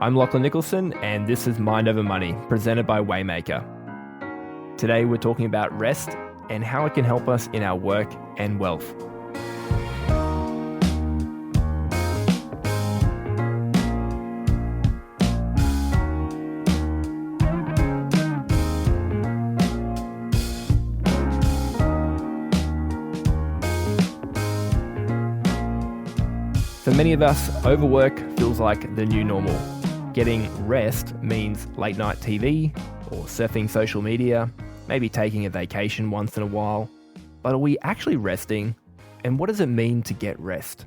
I'm Lachlan Nicolson, and this is Mind Over Money, presented by Waymaker. Today we're talking about rest and how it can help us in our work and wealth. For many of us, overwork feels like the new normal. Getting rest means late night TV or surfing social media, maybe taking a vacation once in a while. But are we actually resting? And what does it mean to get rest?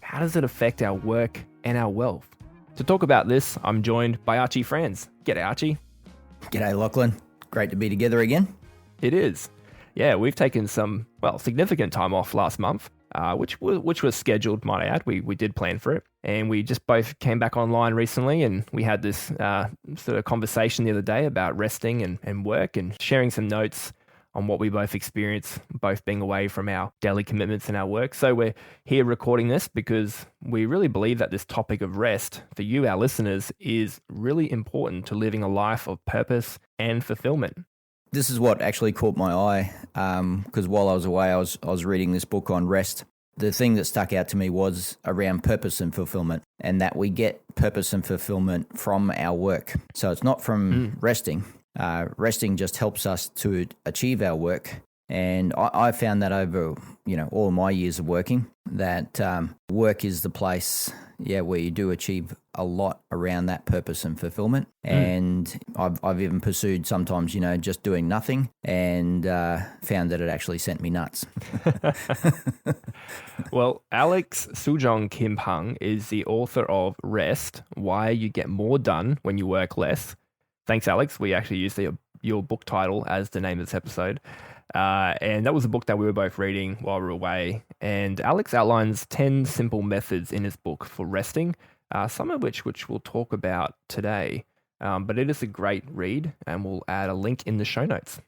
How does it affect our work and our wealth? To talk about this, I'm joined by Archie Franz. G'day, Archie. G'day, Lachlan. Great to be together again. It is. Yeah, we've taken some, significant time off last month. Which was scheduled, might I add. We did plan for it. And we just both came back online recently, and we had this sort of conversation the other day about resting and work, and sharing some notes on what we both experience, both being away from our daily commitments and our work. So we're here recording this because we really believe that this topic of rest, for you, our listeners, is really important to living a life of purpose and fulfillment. This is what actually caught my eye, because while I was away, I was reading this book on rest. The thing that stuck out to me was around purpose and fulfillment, and that we get purpose and fulfillment from our work. So it's not from resting. Resting just helps us to achieve our work. And I found that over, all my years of working, that work is the place, where you do achieve a lot around that purpose and fulfillment. And I've even pursued sometimes, just doing nothing, and found that it actually sent me nuts. Well, Alex Sujong Kim Hung is the author of Rest, Why You Get More Done When You Work Less. Thanks, Alex. We actually used your book title as the name of this episode. And that was a book that we were both reading while we were away. And Alex outlines 10 simple methods in his book for resting, some of which we'll talk about today. But it is a great read, and we'll add a link in the show notes.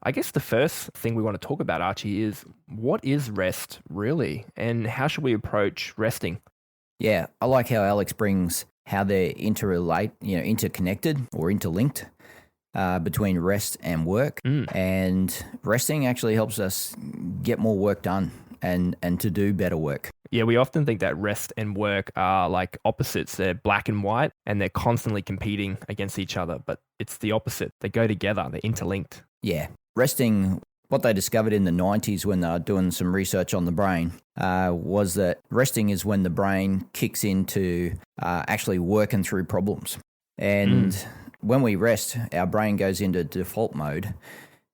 I guess the first thing we want to talk about, Archie, is what is rest really, and how should we approach resting? Yeah, I like how Alex brings how they're interconnected or interlinked. Between rest and work. And resting actually helps us get more work done and to do better work. Yeah, we often think that rest and work are like opposites. They're black and white, and they're constantly competing against each other, but it's the opposite. They go together, they're interlinked. Yeah, resting, what they discovered in the 90s when they were doing some research on the brain, was that resting is when the brain kicks into actually working through problems. And when we rest, our brain goes into default mode,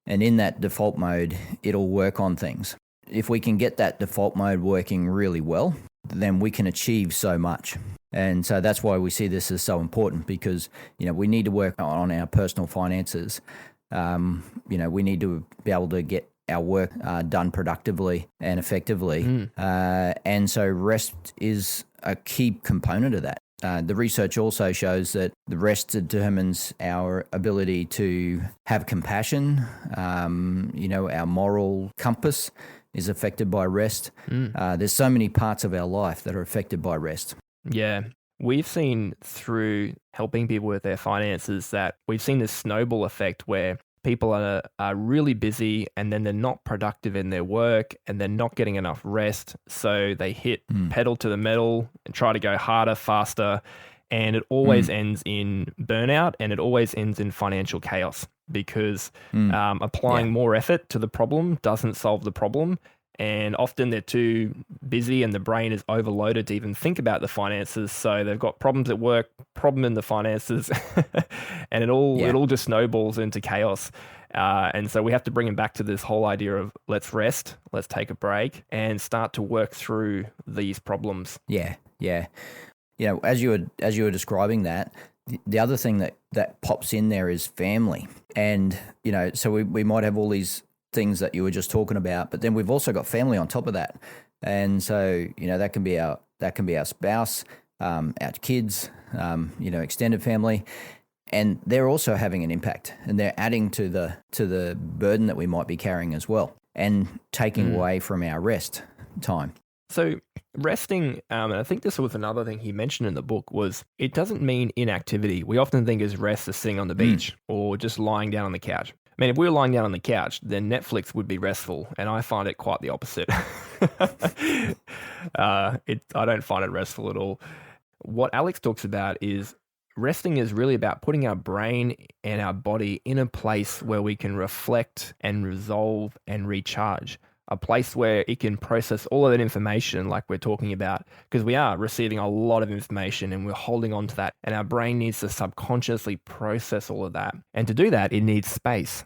and in that default mode, it'll work on things. If we can get that default mode working really well, then we can achieve so much. And so that's why we see this as so important, because, we need to work on our personal finances. We need to be able to get our work done productively and effectively. And so rest is a key component of that. The research also shows that the rest determines our ability to have compassion. Our moral compass is affected by rest. There's so many parts of our life that are affected by rest. Yeah. We've seen through helping people with their finances that we've seen this snowball effect where people are really busy, and then they're not productive in their work, and they're not getting enough rest. So they hit pedal to the metal and try to go harder, faster. And it always ends in burnout, and it always ends in financial chaos, because applying more effort to the problem doesn't solve the problem. And often they're too busy, and the brain is overloaded to even think about the finances. So they've got problems at work, problem in the finances, and it all just snowballs into chaos. And so we have to bring them back to this whole idea of let's rest, let's take a break, and start to work through these problems. Yeah. As you were describing that, the other thing that pops in there is family. And, so we might have all these things that you were just talking about, but then we've also got family on top of that. And so, that can be our spouse, our kids, extended family. And they're also having an impact, and they're adding to the burden that we might be carrying as well, and taking away from our rest time. So resting, and I think this was another thing he mentioned in the book, was it doesn't mean inactivity. We often think as rest as sitting on the beach or just lying down on the couch. I mean, if we were lying down on the couch, then Netflix would be restful, and I find it quite the opposite. I don't find it restful at all. What Alex talks about is resting is really about putting our brain and our body in a place where we can reflect and resolve and recharge. A place where it can process all of that information like we're talking about, because we are receiving a lot of information and we're holding on to that, and our brain needs to subconsciously process all of that. And to do that, it needs space.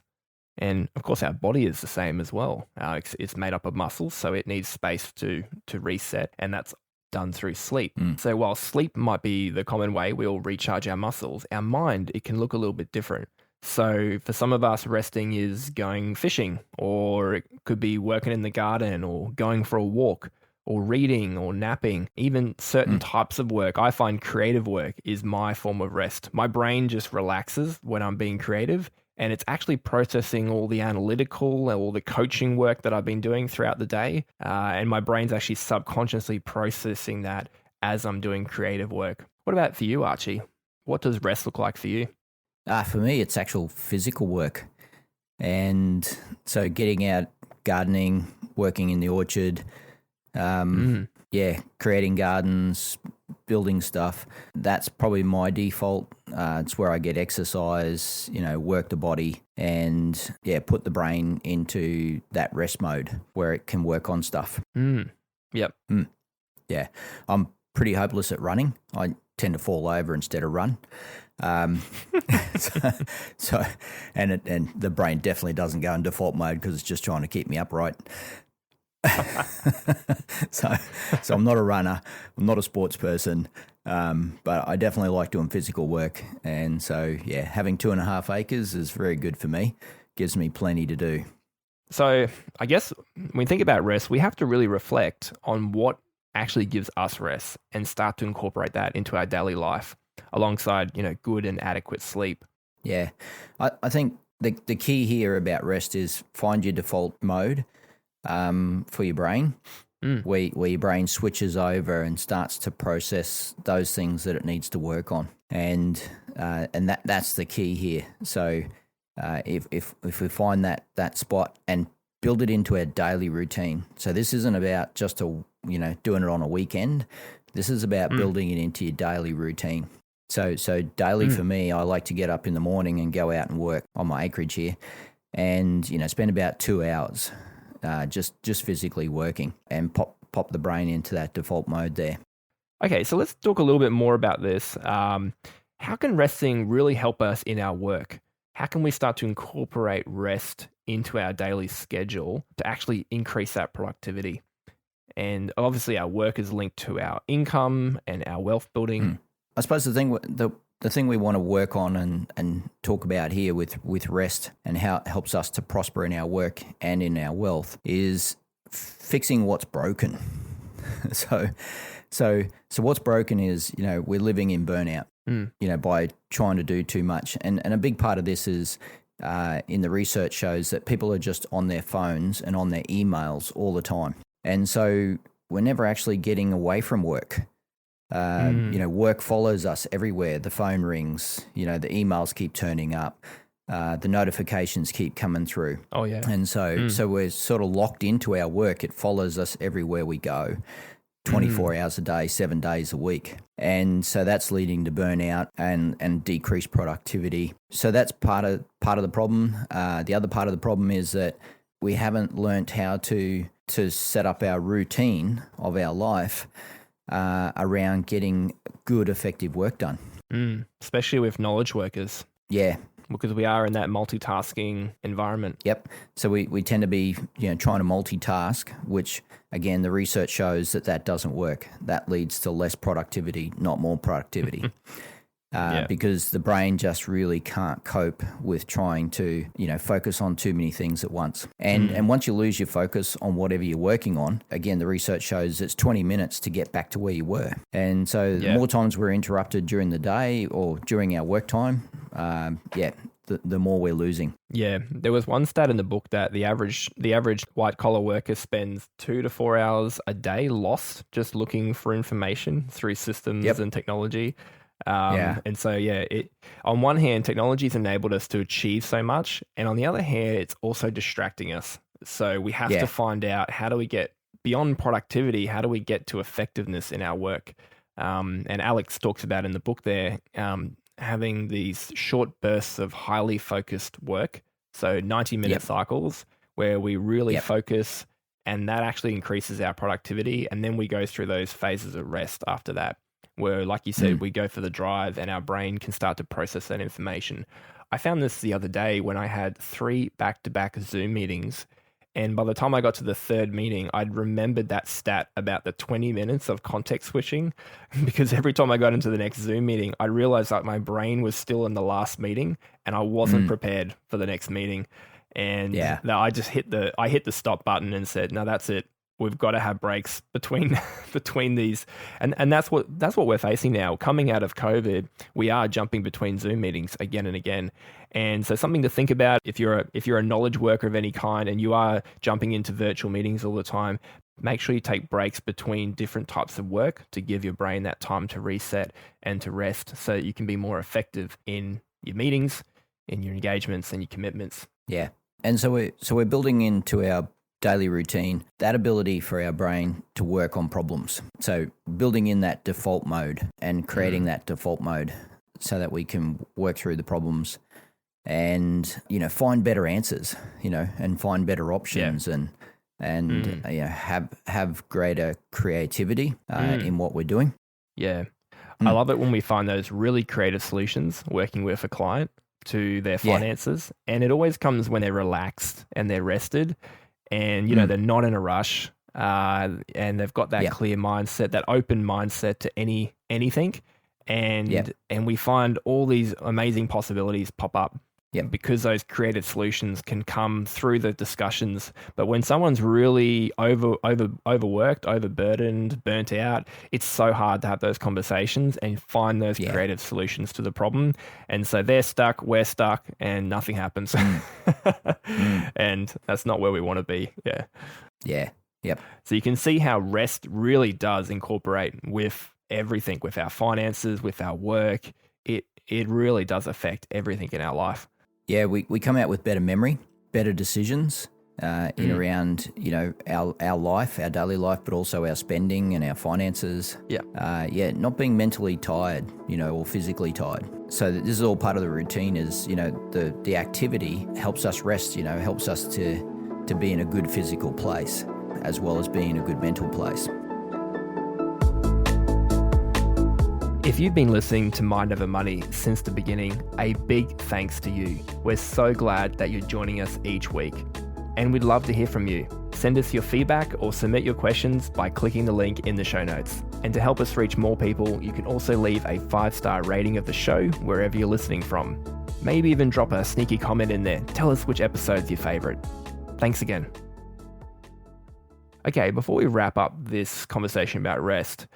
And of course, our body is the same as well. It's made up of muscles, so it needs space to reset, and that's done through sleep. So while sleep might be the common way we'll recharge our muscles, our mind, it can look a little bit different. So for some of us, resting is going fishing, or it could be working in the garden, or going for a walk, or reading, or napping. Even certain types of work. I find creative work is my form of rest. My brain just relaxes when I'm being creative, and it's actually processing all the analytical, all the coaching work that I've been doing throughout the day. And my brain's actually subconsciously processing that as I'm doing creative work. What about for you, Archie? What does rest look like for you? For me, it's actual physical work. And so getting out, gardening, working in the orchard, creating gardens, building stuff. That's probably my default. It's where I get exercise, work the body and, put the brain into that rest mode where it can work on stuff. Yep. Yeah. I'm pretty hopeless at running. I tend to fall over instead of run. And the brain definitely doesn't go in default mode because it's just trying to keep me upright. So I'm not a runner. I'm not a sports person, but I definitely like doing physical work. And so, having 2.5 acres is very good for me. Gives me plenty to do. So I guess when we think about rest, we have to really reflect on what actually gives us rest and start to incorporate that into our daily life alongside, good and adequate sleep. Yeah. I think the key here about rest is find your default mode for your brain, where your brain switches over and starts to process those things that it needs to work on. And that's the key here. So if we find that spot and build it into our daily routine. So this isn't about just doing it on a weekend. This is about building it into your daily routine. So daily for me, I like to get up in the morning and go out and work on my acreage here, and spend about 2 hours just physically working and pop the brain into that default mode there. Okay, so let's talk a little bit more about this. How can resting really help us in our work? How can we start to incorporate rest into our daily schedule to actually increase that productivity? And obviously our work is linked to our income and our wealth building. I suppose the thing we want to work on and talk about here with rest and how it helps us to prosper in our work and in our wealth is fixing what's broken. So what's broken is, we're living in burnout, by trying to do too much. And a big part of this is in the research shows that people are just on their phones and on their emails all the time. And so we're never actually getting away from work. Work follows us everywhere. The phone rings, the emails keep turning up, the notifications keep coming through. Oh, yeah. And so we're sort of locked into our work. It follows us everywhere we go, 24 hours a day, 7 days a week. And so that's leading to burnout and decreased productivity. So that's part of the problem. The other part of the problem is that we haven't learnt how to set up our routine of our life around getting good, effective work done. Especially with knowledge workers. Yeah. Because we are in that multitasking environment. Yep. So we tend to be, trying to multitask, which, again, the research shows that doesn't work. That leads to less productivity, not more productivity. Because the brain just really can't cope with trying to, focus on too many things at once. And once you lose your focus on whatever you're working on, again, the research shows it's 20 minutes to get back to where you were. And so the more times we're interrupted during the day or during our work time, the more we're losing. Yeah, there was one stat in the book that the average white collar worker spends 2 to 4 hours a day lost just looking for information through systems and technology. And so, on one hand, technology's enabled us to achieve so much, and on the other hand, it's also distracting us. So we have to find out, how do we get beyond productivity? How do we get to effectiveness in our work? And Alex talks about in the book there, having these short bursts of highly focused work. So 90-minute cycles where we really focus, and that actually increases our productivity. And then we go through those phases of rest after that, where, like you said, we go for the drive and our brain can start to process that information. I found this the other day when I had 3 back-to-back Zoom meetings. And by the time I got to the third meeting, I'd remembered that stat about the 20 minutes of context switching, because every time I got into the next Zoom meeting, I realized that my brain was still in the last meeting and I wasn't prepared for the next meeting. And I just hit the stop button and said, no, that's it. We've got to have breaks between these, and that's what we're facing now. Coming out of COVID, we are jumping between Zoom meetings again and again, and so something to think about if you're a knowledge worker of any kind and you are jumping into virtual meetings all the time. Make sure you take breaks between different types of work to give your brain that time to reset and to rest, so that you can be more effective in your meetings, in your engagements, and your commitments. Yeah, and so we're building into our daily routine that ability for our brain to work on problems. So building in that default mode and creating that default mode so that we can work through the problems and, find better answers, and find better options and have greater creativity in what we're doing. Yeah. I love it when we find those really creative solutions working with a client to their finances. And it always comes when they're relaxed and they're rested. And, they're not in a rush, and they've got that clear mindset, that open mindset to anything. And we find all these amazing possibilities pop up because those creative solutions can come through the discussions. But when someone's really overworked, overburdened, burnt out, it's so hard to have those conversations and find those creative solutions to the problem. And so they're stuck, we're stuck, and nothing happens. And that's not where we want to be. Yeah. Yeah. Yep. So you can see how rest really does incorporate with everything, with our finances, with our work. It really does affect everything in our life. Yeah, we come out with better memory, better decisions in around, our life, our daily life, but also our spending and our finances. Yeah. Not being mentally tired, or physically tired. So this is all part of the routine is, the activity helps us rest, helps us to be in a good physical place as well as being in a good mental place. If you've been listening to Mind Over Money since the beginning, a big thanks to you. We're so glad that you're joining us each week. And we'd love to hear from you. Send us your feedback or submit your questions by clicking the link in the show notes. And to help us reach more people, you can also leave a 5-star rating of the show wherever you're listening from. Maybe even drop a sneaky comment in there. Tell us which episode's your favorite. Thanks again. Okay, before we wrap up this conversation about rest,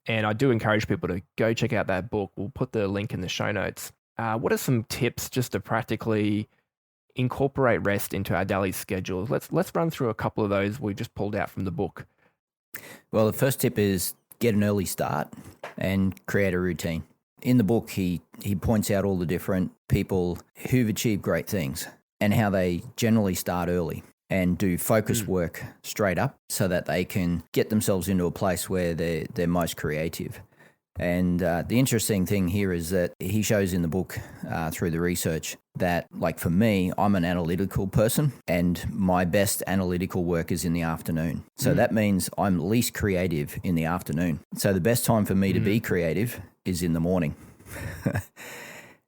and I do encourage people to go check out that book. We'll put the link in the show notes. What are some tips just to practically incorporate rest into our daily schedules? Let's run through a couple of those we just pulled out from the book. Well, the first tip is get an early start and create a routine. In the book, he points out all the different people who've achieved great things and how they generally start early and do focus work straight up so that they can get themselves into a place where they're most creative. And the interesting thing here is that he shows in the book through the research that, like for me, I'm an analytical person and my best analytical work is in the afternoon. So that means I'm least creative in the afternoon. So the best time for me to be creative is in the morning.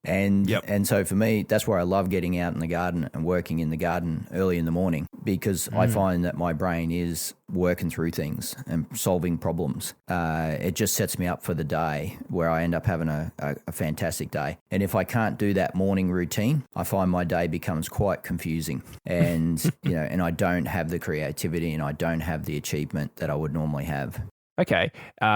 And so for me, that's where I love getting out in the garden and working in the garden early in the morning because I find that my brain is working through things and solving problems. It just sets me up for the day where I end up having a fantastic day. And if I can't do that morning routine, I find my day becomes quite confusing and, and I don't have the creativity and I don't have the achievement that I would normally have. Okay.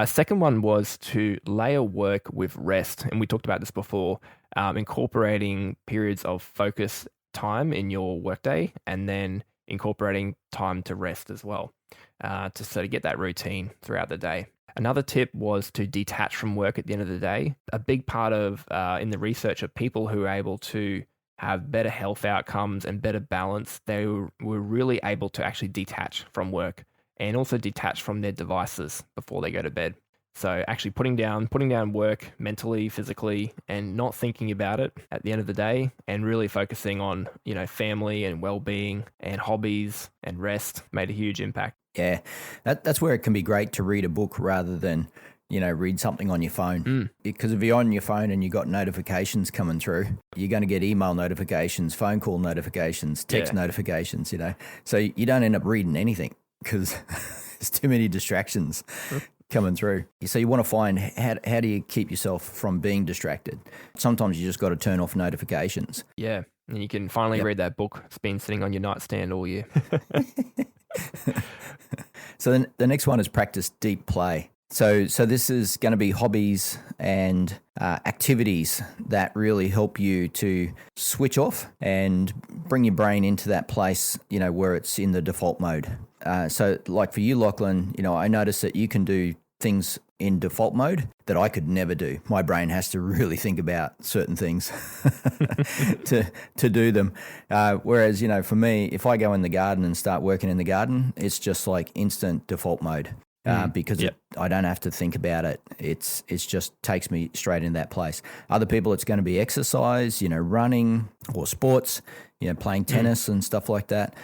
Second one was to layer work with rest. And we talked about this before, incorporating periods of focus time in your workday and then incorporating time to rest as well, to sort of get that routine throughout the day. Another tip was to detach from work at the end of the day. A big part of in the research of people who are able to have better health outcomes and better balance, they were really able to actually detach from work and also detach from their devices before they go to bed. So actually putting down work mentally, physically, and not thinking about it at the end of the day, and really focusing on, family and well-being and hobbies and rest made a huge impact. Yeah, that's where it can be great to read a book rather than, read something on your phone. Because if you're on your phone and you got notifications coming through, you're going to get email notifications, phone call notifications, text notifications, So you don't end up reading anything because there's too many distractions coming through. So you want to find how do you keep yourself from being distracted? Sometimes you just got to turn off notifications. Yeah, and you can finally read that book. It's been sitting on your nightstand all year. So then the next one is practice deep play. So this is going to be hobbies and activities that really help you to switch off and bring your brain into that place, where it's in the default mode. So like for you, Lachlan, I noticed that you can do things in default mode that I could never do. My brain has to really think about certain things to do them. Whereas, for me, if I go in the garden and start working in the garden, it's just like instant default mode. Because I don't have to think about it. It's just takes me straight in that place. Other people, it's going to be exercise, running or sports, playing tennis and stuff like that.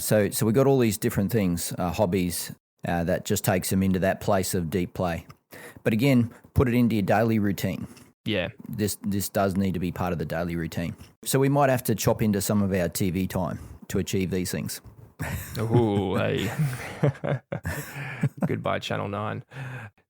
So we got all these different things, hobbies that just takes them into that place of deep play. But again, put it into your daily routine. Yeah. This does need to be part of the daily routine. So we might have to chop into some of our TV time to achieve these things. Ooh, hey. Goodbye, Channel 9.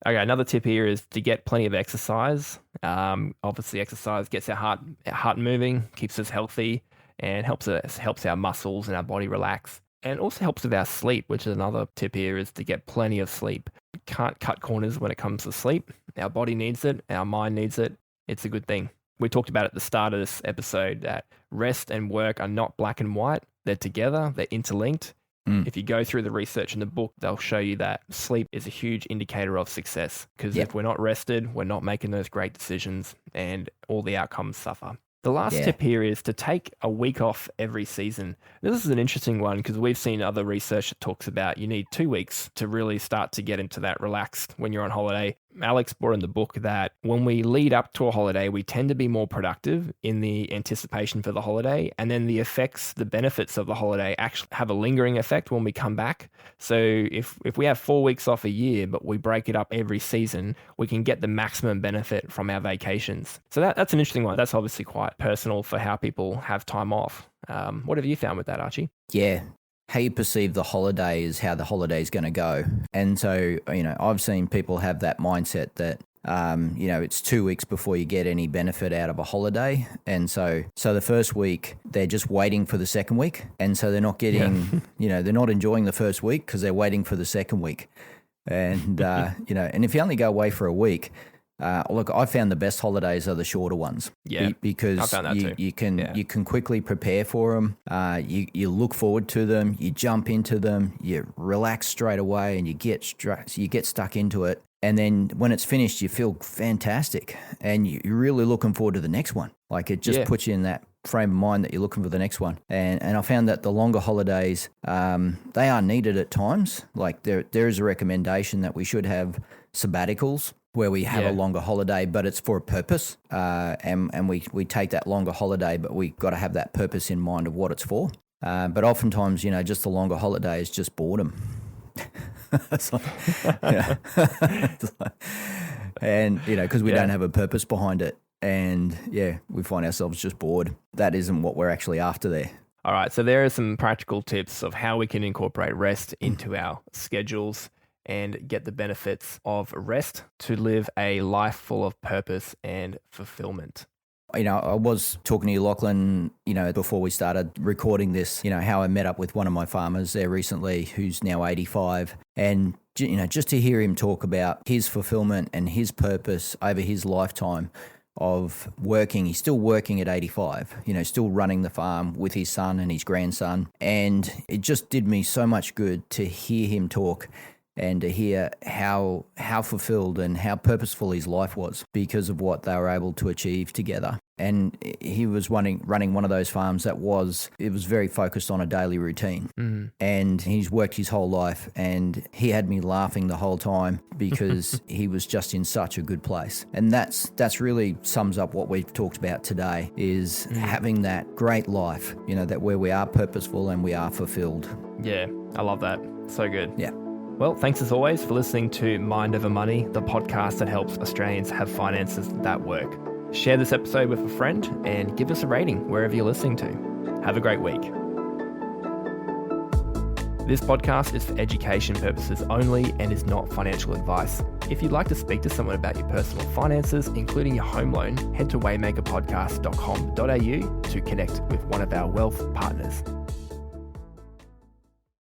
Okay, another tip here is to get plenty of exercise. Obviously, exercise gets our heart moving, keeps us healthy, and helps our muscles and our body relax. And also helps with our sleep, which is another tip here, is to get plenty of sleep. Can't cut corners when it comes to sleep. Our body needs it. Our mind needs it. It's a good thing. We talked about at the start of this episode that rest and work are not black and white. They're together. They're interlinked. If you go through the research in the book, they'll show you that sleep is a huge indicator of success. Because if we're not rested, we're not making those great decisions and all the outcomes suffer. The last tip here is to take a week off every season. This is an interesting one because we've seen other research that talks about you need 2 weeks to really start to get into that relaxed when you're on holiday. Alex brought in the book that when we lead up to a holiday, we tend to be more productive in the anticipation for the holiday. And then the benefits of the holiday actually have a lingering effect when we come back. So if we have 4 weeks off a year, but we break it up every season, we can get the maximum benefit from our vacations. So that's an interesting one. That's obviously quite personal for how people have time off. What have you found with that, Archie? Yeah. How you perceive the holiday is how the holiday is going to go. And so, I've seen people have that mindset that, it's 2 weeks before you get any benefit out of a holiday. And so the first week, they're just waiting for the second week. And so they're not getting, they're not enjoying the first week because they're waiting for the second week. And, and if you only go away for a week, look, I found the best holidays are the shorter ones. Yeah, because I found that too. You can quickly prepare for them. You look forward to them. You jump into them. You relax straight away, and you get stuck into it. And then when it's finished, you feel fantastic, and you're really looking forward to the next one. Like it just puts you in that frame of mind that you're looking for the next one. And I found that the longer holidays, they are needed at times. Like there is a recommendation that we should have sabbaticals where we have a longer holiday, but it's for a purpose. And we take that longer holiday, but we got to have that purpose in mind of what it's for. But oftentimes, just the longer holiday is just boredom. It's like, and, because we don't have a purpose behind it. And we find ourselves just bored. That isn't what we're actually after there. All right. So there are some practical tips of how we can incorporate rest into our schedules and get the benefits of rest to live a life full of purpose and fulfillment. I was talking to you, Lachlan, before we started recording this, how I met up with one of my farmers there recently who's now 85. And, just to hear him talk about his fulfillment and his purpose over his lifetime of working. He's still working at 85, still running the farm with his son and his grandson. And it just did me so much good to hear him talk and to hear how fulfilled and how purposeful his life was because of what they were able to achieve together. And he was running one of those farms that was very focused on a daily routine. Mm. And he's worked his whole life, and he had me laughing the whole time because he was just in such a good place. And that's really sums up what we've talked about today is having that great life, that where we are purposeful and we are fulfilled. Yeah, I love that. So good. Yeah. Well, thanks as always for listening to Mind Over Money, the podcast that helps Australians have finances that work. Share this episode with a friend and give us a rating wherever you're listening to. Have a great week. This podcast is for education purposes only and is not financial advice. If you'd like to speak to someone about your personal finances, including your home loan, head to waymakerpodcast.com.au to connect with one of our wealth partners.